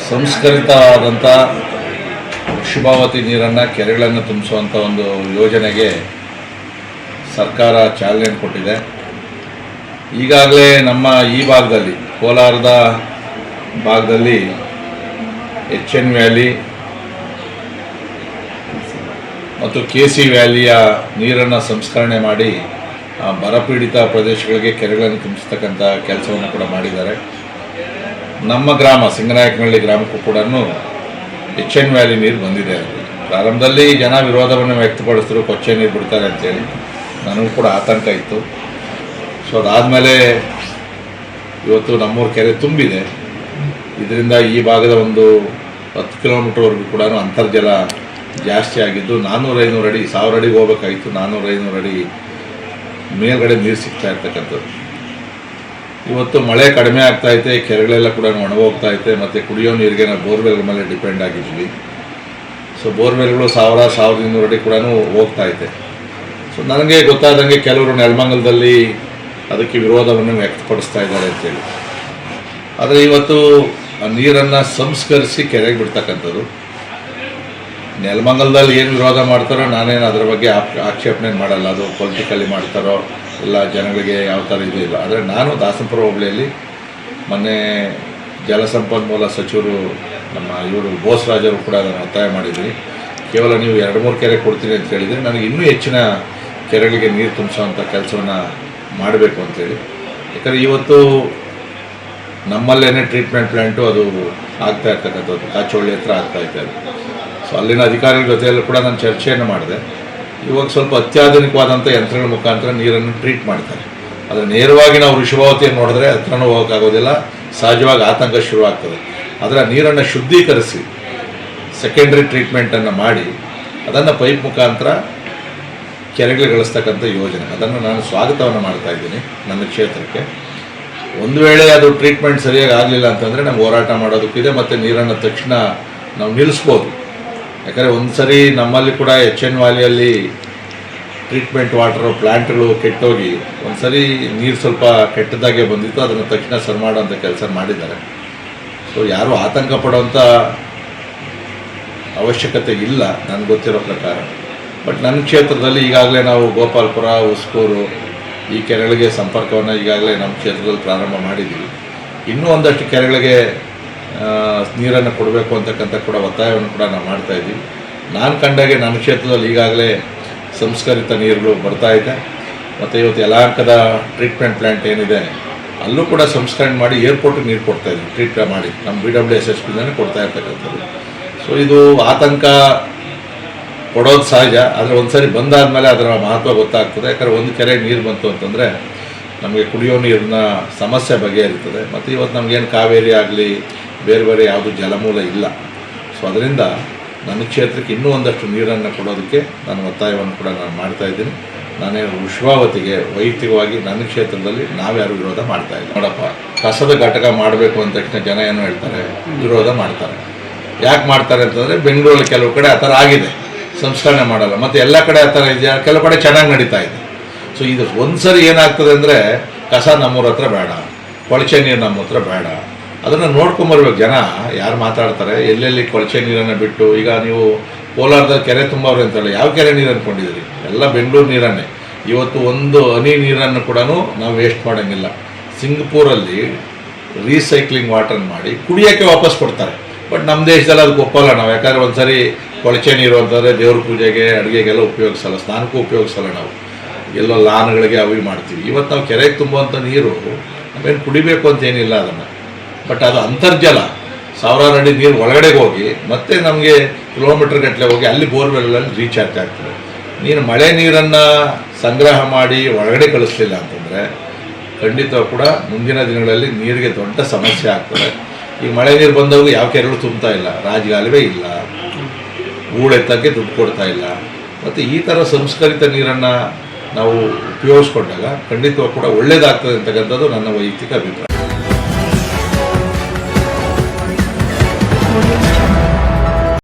ಸಂಸ್ಕರಿತವಾದಂಥ ವೃಷಭಾವತಿ ನೀರನ್ನು ಕೆರೆಗಳನ್ನು ತುಂಬಿಸುವಂಥ ಒಂದು ಯೋಜನೆಗೆ ಸರ್ಕಾರ ಚಾಲನೆ ಕೊಟ್ಟಿದೆ. ಈಗಾಗಲೇ ನಮ್ಮ ಈ ಭಾಗದಲ್ಲಿ, ಕೋಲಾರದ ಭಾಗದಲ್ಲಿ HN ವ್ಯಾಲಿ ಮತ್ತು KC ವ್ಯಾಲಿಯ ನೀರನ್ನು ಸಂಸ್ಕರಣೆ ಮಾಡಿ ಬರಪೀಡಿತ ಪ್ರದೇಶಗಳಿಗೆ ಕೆರೆಗಳನ್ನು ತುಂಬಿಸ್ತಕ್ಕಂಥ ಕೆಲಸವನ್ನು ಕೂಡ ಮಾಡಿದ್ದಾರೆ. ನಮ್ಮ ಗ್ರಾಮ ಸಿಂಗನಾಯಕನಹಳ್ಳಿ ಗ್ರಾಮಕ್ಕೂ ಕೂಡ HN ವ್ಯಾಲಿ ನೀರು ಬಂದಿದೆ. ಪ್ರಾರಂಭದಲ್ಲಿ ಜನ ವಿರೋಧವನ್ನು ವ್ಯಕ್ತಪಡಿಸಿದ್ರು, ಕೊಚ್ಚೆ ನೀರು ಬಿಡ್ತಾರೆ ಅಂತೇಳಿ. ನನಗೂ ಕೂಡ ಆತಂಕ ಇತ್ತು. ಸೊ ಅದಾದಮೇಲೆ ಇವತ್ತು ನಮ್ಮೂರು ಕೆರೆ ತುಂಬಿದೆ. ಇದರಿಂದ ಈ ಭಾಗದ ಒಂದು 10 ಕಿಲೋಮೀಟರ್ವರೆಗೂ ಕೂಡ ಅಂತರ್ಜಲ ಜಾಸ್ತಿ ಆಗಿದ್ದು 400-500 ಅಡಿ, 1000 ಅಡಿಗೆ ಹೋಗಬೇಕಾಗಿತ್ತು, 400-500 ಅಡಿ ಮೇಲ್ಗಡೆ ನೀರು ಸಿಗ್ತಾ ಇರ್ತಕ್ಕಂಥದ್ದು. ಇವತ್ತು ಮಳೆ ಕಡಿಮೆ ಆಗ್ತಾಯಿದೆ, ಕೆರೆಗಳೆಲ್ಲ ಕೂಡ ಒಣಗೋಗ್ತಾ ಐತೆ. ಮತ್ತು ಕುಡಿಯೋ ನೀರಿಗೆ ನಾವು ಬೋರ್ವೆಲ್ ಮೇಲೆ ಡಿಪೆಂಡ್ ಆಗಿದ್ವಿ. ಸೊ ಬೋರ್ವೆಲ್ಗಳು 1000-1200 ಅಡಿ ಕೂಡ ಹೋಗ್ತಾ ಐತೆ. ಸೊ ನನಗೆ ಗೊತ್ತಾದಂಗೆ ಕೆಲವರು ನೆಲಮಂಗಲದಲ್ಲಿ ಅದಕ್ಕೆ ವಿರೋಧವನ್ನು ವ್ಯಕ್ತಪಡಿಸ್ತಾ ಇದ್ದಾರೆ ಅಂತೇಳಿ. ಆದರೆ ಇವತ್ತು ಆ ನೀರನ್ನು ಸಂಸ್ಕರಿಸಿ ಕೆರೆಗೆ ಬಿಡ್ತಕ್ಕಂಥದ್ದು, ನೆಲಮಂಗಲದಲ್ಲಿ ಏನು ವಿರೋಧ ಮಾಡ್ತಾರೋ ನಾನೇನು ಅದರ ಬಗ್ಗೆ ಆಕ್ಷೇಪಣೆ ಮಾಡಲ್ಲ. ಅದು ಪೊಲಿಟಿಕಲಿ ಮಾಡ್ತಾರೋ ಎಲ್ಲ ಜನಗಳಿಗೆ ಯಾವ ಥರ ಇದು ಇಲ್ಲ. ಆದರೆ ನಾನು ದಾಸನಪುರ ಹೋಬಳಿಯಲ್ಲಿ ಮೊನ್ನೆ ಜಲಸಂಪನ್ಮೂಲ ಸಚಿವರು ನಮ್ಮ ಇವರು ಬೋಸರಾಜರು ಕೂಡ ಅದನ್ನು ಒತ್ತಾಯ ಮಾಡಿದ್ವಿ. ಕೇವಲ ನೀವು 2-3 ಕೆರೆ ಕೊಡ್ತೀನಿ ಅಂತ ಹೇಳಿದರೆ ನನಗೆ ಇನ್ನೂ ಹೆಚ್ಚಿನ ಕೆರೆಗಳಿಗೆ ನೀರು ತುಂಬಿಸೋವಂಥ ಕೆಲಸವನ್ನು ಮಾಡಬೇಕು ಅಂತೇಳಿ. ಯಾಕಂದರೆ ಇವತ್ತು ನಮ್ಮಲ್ಲೇ ಟ್ರೀಟ್ಮೆಂಟ್ ಪ್ಲ್ಯಾಂಟು ಅದು ಆಗ್ತಾ ಇರ್ತಕ್ಕಂಥದ್ದು, ಕಾಚೋಳ್ಳಿ ಹತ್ರ ಆಗ್ತಾಯಿದೆ ಅದು. ಸೊ ಅಲ್ಲಿನ ಅಧಿಕಾರಿಗಳ ಜೊತೆಯಲ್ಲೂ ಕೂಡ ನಾನು ಚರ್ಚೆಯನ್ನು ಮಾಡಿದೆ. ಇವಾಗ ಸ್ವಲ್ಪ ಅತ್ಯಾಧುನಿಕವಾದಂಥ ಯಂತ್ರಗಳ ಮುಖಾಂತರ ನೀರನ್ನು ಟ್ರೀಟ್ ಮಾಡ್ತಾರೆ. ಆದರೆ ನೇರವಾಗಿ ನಾವು ವೃಷಭಾವತಿಯನ್ನು ನೋಡಿದ್ರೆ ಹತ್ರನೂ ಹೋಗೋಕ್ಕಾಗೋದಿಲ್ಲ, ಸಹಜವಾಗಿ ಆತಂಕ ಶುರುವಾಗ್ತದೆ. ಆದರೆ ನೀರನ್ನು ಶುದ್ಧೀಕರಿಸಿ ಸೆಕೆಂಡ್ರಿ ಟ್ರೀಟ್ಮೆಂಟನ್ನು ಮಾಡಿ ಅದನ್ನು ಪೈಪ್ ಮುಖಾಂತರ ಕೆರೆಗಳಿಗೆ ಗಳಿಸ್ತಕ್ಕಂಥ ಯೋಜನೆ, ಅದನ್ನು ನಾನು ಸ್ವಾಗತವನ್ನು ಮಾಡ್ತಾಯಿದ್ದೀನಿ ನನ್ನ ಕ್ಷೇತ್ರಕ್ಕೆ. ಒಂದು ವೇಳೆ ಅದು ಟ್ರೀಟ್ಮೆಂಟ್ ಸರಿಯಾಗಿ ಆಗಲಿಲ್ಲ ಅಂತಂದರೆ ನಮ್ಗೆ ಹೋರಾಟ ಮಾಡೋದಕ್ಕಿದೆ. ಮತ್ತು ನೀರನ್ನು ತಕ್ಷಣ ನಾವು ನಿಲ್ಲಿಸ್ಬೋದು. ಯಾಕಂದರೆ ಒಂದು ಸರಿ ನಮ್ಮಲ್ಲಿ ಕೂಡ HN ವ್ಯಾಲಿಯಲ್ಲಿ ಟ್ರೀಟ್ಮೆಂಟ್ ವಾಟರ್ ಪ್ಲ್ಯಾಂಟ್ಗಳು ಕೆಟ್ಟೋಗಿ ಒಂದು ಸರಿ ನೀರು ಸ್ವಲ್ಪ ಕೆಟ್ಟದಾಗೆ ಬಂದಿತ್ತು. ಅದನ್ನು ತಕ್ಷಣ ಸರಿ ಮಾಡೋಂಥ ಕೆಲಸ ಮಾಡಿದ್ದಾರೆ. ಸೊ ಯಾರೂ ಆತಂಕ ಪಡೋವಂಥ ಅವಶ್ಯಕತೆ ಇಲ್ಲ ನನಗೆ ಗೊತ್ತಿರೋ ಪ್ರಕಾರ. ಬಟ್ ನನ್ನ ಕ್ಷೇತ್ರದಲ್ಲಿ ಈಗಾಗಲೇ ನಾವು ಗೋಪಾಲ್ಪುರ, ಉಸ್ಕೂರು ಈ ಕೆರೆಗಳಿಗೆ ಸಂಪರ್ಕವನ್ನು ಈಗಾಗಲೇ ನಮ್ಮ ಕ್ಷೇತ್ರದಲ್ಲಿ ಪ್ರಾರಂಭ ಮಾಡಿದ್ದೀವಿ. ಇನ್ನೂ ಒಂದಷ್ಟು ಕೆರೆಗಳಿಗೆ ನೀರನ್ನು ಕೊಡಬೇಕು ಅಂತಕ್ಕಂಥ ಕೂಡ ಒತ್ತಾಯವನ್ನು ಕೂಡ ನಾವು ಮಾಡ್ತಾಯಿದ್ದೀವಿ. ನಾನು ಕಂಡಾಗೆ ನನ್ನ ಕ್ಷೇತ್ರದಲ್ಲಿ ಈಗಾಗಲೇ ಸಂಸ್ಕರಿತ ನೀರುಗಳು ಬರ್ತಾಯಿದೆ. ಮತ್ತು ಇವತ್ತು ಯಲಹಂಕದ ಟ್ರೀಟ್ಮೆಂಟ್ ಪ್ಲ್ಯಾಂಟ್ ಏನಿದೆ ಅಲ್ಲೂ ಕೂಡ ಸಂಸ್ಕರಣೆ ಮಾಡಿ ಏರ್ಪೋರ್ಟಿಗೆ ನೀರು ಕೊಡ್ತಾಯಿದ್ವಿ, ಟ್ರೀಟ್ ಮಾಡಿ ನಮ್ಮ BWSSBನೇ ಕೊಡ್ತಾ ಇರ್ತಕ್ಕಂಥದ್ದು. ಸೊ ಇದು ಆತಂಕ ಕೊಡೋದು ಸಹಜ. ಆದರೆ ಒಂದು ಸರಿ ಬಂದಾದಮೇಲೆ ಅದರ ಮಹತ್ವ ಗೊತ್ತಾಗ್ತದೆ. ಯಾಕಂದರೆ ಒಂದು ಕೆರೆ ನೀರು ಬಂತು ಅಂತಂದರೆ ನಮಗೆ ಕುಡಿಯೋ ನೀರಿನ ಸಮಸ್ಯೆ ಬಗೆಹರಿತದೆ. ಮತ್ತು ಇವತ್ತು ನಮಗೇನು ಕಾವೇರಿ ಆಗಲಿ ಬೇರೆ ಬೇರೆ ಯಾವುದು ಜಲಮೂಲ ಇಲ್ಲ. ಸೊ ಅದರಿಂದ ನನ್ನ ಕ್ಷೇತ್ರಕ್ಕೆ ಇನ್ನೂ ಒಂದಷ್ಟು ನೀರನ್ನು ಕೊಡೋದಕ್ಕೆ ನಾನು ಒತ್ತಾಯವನ್ನು ಕೂಡ ನಾನು ಮಾಡ್ತಾಯಿದ್ದೀನಿ. ನಾನೇನು ವೃಷಭಾವತಿಗೆ ವೈಯಕ್ತಿಕವಾಗಿ ನನ್ನ ಕ್ಷೇತ್ರದಲ್ಲಿ ನಾವ್ಯಾರು ವಿರೋಧ ಮಾಡ್ತಾಯಿಲ್ಲ. ನೋಡಪ್ಪ, ಕಸದ ಘಟಕ ಮಾಡಬೇಕು ಅಂದ ತಕ್ಷಣ ಜನ ಏನು ಹೇಳ್ತಾರೆ, ವಿರೋಧ ಮಾಡ್ತಾರೆ. ಯಾಕೆ ಮಾಡ್ತಾರೆ ಅಂತಂದರೆ ಬೆಂಗಳೂರಲ್ಲಿ ಕೆಲವು ಕಡೆ ಆ ಥರ ಆಗಿದೆ, ಸಂಸ್ಕರಣೆ ಮಾಡಲ್ಲ. ಮತ್ತು ಎಲ್ಲ ಕಡೆ ಆ ಥರ ಇದೆಯಾ, ಕೆಲವು ಕಡೆ ಚೆನ್ನಾಗಿ ನಡೀತಾ ಇದೆ. ಸೊ ಇದು ಒಂದು ಸರಿ ಏನಾಗ್ತದೆ ಅಂದರೆ ಕಸ ನಮ್ಮೂರ ಹತ್ರ ಬೇಡ, ಕೊಳಚೆ ನೀರು ನಮ್ಮ ಹತ್ರ ಬೇಡ. ಅದನ್ನು ನೋಡ್ಕೊಂಬರ್ಬೇಕು ಜನ. ಯಾರು ಮಾತಾಡ್ತಾರೆ ಎಲ್ಲೆಲ್ಲಿ ಕೊಳಚೆ ನೀರನ್ನು ಬಿಟ್ಟು. ಈಗ ನೀವು ಕೋಲಾರದಲ್ಲಿ ಕೆರೆ ತುಂಬವ್ರೆ ಅಂತಲ್ಲ, ಯಾವ ಕೆರೆ ನೀರು ಅಂದ್ಕೊಂಡಿದ್ದೀರಿ? ಎಲ್ಲ ಬೆಂಗಳೂರು ನೀರನ್ನೇ. ಇವತ್ತು ಒಂದು ಹನಿ ನೀರನ್ನು ಕೂಡ ನಾವು ವೇಸ್ಟ್ ಮಾಡೋಂಗಿಲ್ಲ. ಸಿಂಗಪೂರಲ್ಲಿ ರೀಸೈಕ್ಲಿಂಗ್ ವಾಟರ್ ಮಾಡಿ ಕುಡಿಯೋಕ್ಕೆ ವಾಪಸ್ ಕೊಡ್ತಾರೆ. ಬಟ್ ನಮ್ಮ ದೇಶದಲ್ಲಿ ಅದಕ್ಕೆ ಒಪ್ಪಲ್ಲ ನಾವು. ಯಾಕಂದರೆ ಒಂದು ಸರಿ ಕೊಳಚೆ ನೀರು ಅಂತಂದರೆ ದೇವ್ರ ಪೂಜೆಗೆ, ಅಡುಗೆಗೆಲ್ಲ ಉಪಯೋಗಿಸಲ್ಲ, ಸ್ನಾನಕ್ಕೂ ಉಪಯೋಗಿಸಲ್ಲ. ನಾವು ಎಲ್ಲೋ ಲಾನ್ಗಳಿಗೆ ಅವು ಮಾಡ್ತೀವಿ. ಇವತ್ತು ನಾವು ಕೆರೆಗೆ ತುಂಬುವಂಥ ನೀರು ನಾವೇನು ಕುಡಿಬೇಕು ಅಂತೇನಿಲ್ಲ ಅದನ್ನು. ಬಟ್ ಅದು ಅಂತರ್ಜಲ 1000 ಅಡಿ ನೀರು ಒಳಗಡೆಗೆ ಹೋಗಿ ಮತ್ತೆ ನಮಗೆ ಕಿಲೋಮೀಟರ್ ಗಟ್ಟಲೆ ಹೋಗಿ ಅಲ್ಲಿ ಬೋರ್ವೆಲ್ಲಲ್ಲಿ ರೀಚಾರ್ಜ್ ಆಗ್ತದೆ. ನೀನು ಮಳೆ ನೀರನ್ನು ಸಂಗ್ರಹ ಮಾಡಿ ಒಳಗಡೆ ಕಳಿಸ್ಲಿಲ್ಲ ಅಂತಂದರೆ ಖಂಡಿತ ಕೂಡ ಮುಂದಿನ ದಿನಗಳಲ್ಲಿ ನೀರಿಗೆ ದೊಡ್ಡ ಸಮಸ್ಯೆ ಆಗ್ತದೆ. ಈಗ ಮಳೆ ನೀರು ಬಂದವಾಗ ಯಾವ ಕೆರೆಗಳು ತುಂಬ್ತಾ ಇಲ್ಲ, ರಾಜಗಾಲುವೆ ಇಲ್ಲ, ಹೂಳೆತ್ತಕ್ಕೆ ದುಡ್ಡು ಕೊಡ್ತಾ ಇಲ್ಲ. ಮತ್ತು ಈ ಥರ ಸಂಸ್ಕರಿತ ನೀರನ್ನು ನಾವು ಉಪಯೋಗಿಸ್ಕೊಂಡಾಗ ಖಂಡಿತವಾಗಿ ಕೂಡ ಒಳ್ಳೆಯದಾಗ್ತದೆ ಅಂತಕ್ಕಂಥದ್ದು ನನ್ನ ವೈಯಕ್ತಿಕ ಅಭಿಪ್ರಾಯ.